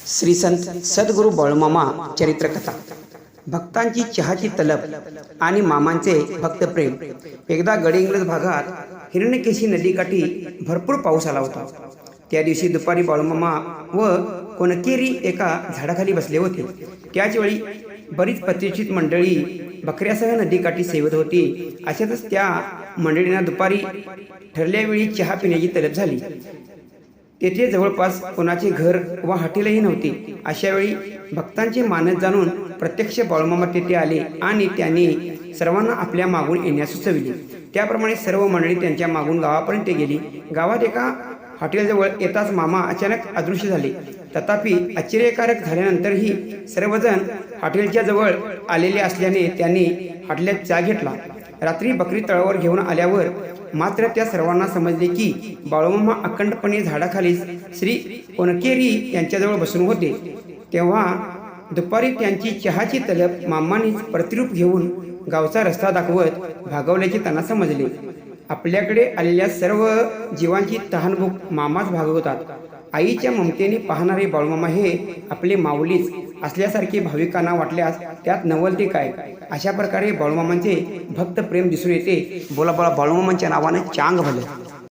श्री संत सद्गुरू बाळूमामा चरित्रकथा। भक्तांची चहाची तलब आणि मामांचे भक्त प्रेम। एकदा गडहिंग्लज भागात हिरण्यकेशी नदीकाठी भरपूर पाऊस आला होता। त्या दिवशी दुपारी बाळूमामा व कोणकेरी एका झाडाखाली बसले होते। त्याच वेळी बरीच प्रतिष्ठित मंडळी बकऱ्यासह नदीकाठी सेवत होती। अशातच त्या मंडळींना दुपारी ठरल्या वेळी चहा पिण्याची तलब झाली। तेथे जवळपास कोणाचे घर व हॉटेलही नव्हते। अशा वेळी भक्तांचे मानस जाणून प्रत्यक्ष बाळूमामा तेथे आले आणि त्यांनी सर्वांना आपल्या मागून येण्यास सुचविले। त्याप्रमाणे सर्व मंडळी त्यांच्या मागून गावापर्यंत गेली। गावात एका हॉटेलजवळ येताच मामा अचानक अदृश्य झाले। तथापि आश्चर्यकारक झाल्यानंतरही सर्वजण हॉटेलच्या जवळ आलेले असल्याने त्यांनी हॉटेलात चहा घेतला। रात्री बकरी तळावर घेऊन आल्यावर मात्र त्या सर्वांना समजले की बाळूमामा अखंडपणे झाडाखाली श्री कोणकेरी यांच्याजवळ बसून होते। तेव्हा दुपारी त्यांची चहाची तलब मामांनीच प्रतिरूप घेऊन गावचा रस्ता दाखवत भागवल्याचे त्यांना समजले। आपल्याकडे आलेल्या सर्व जीवांची तहानभूक मामाच भागवतात। आईच्या ममतेने पाहणारे बाळूमामा हे आपले माऊलीच असल्यासारखे भाविकांना वाटल्यास त्यात नवल ते काय। अशा प्रकारे बाळूमामांचे भक्त प्रेम दिसून येते। बोला बोला बाळूमामांच्या नावाने चांग भले।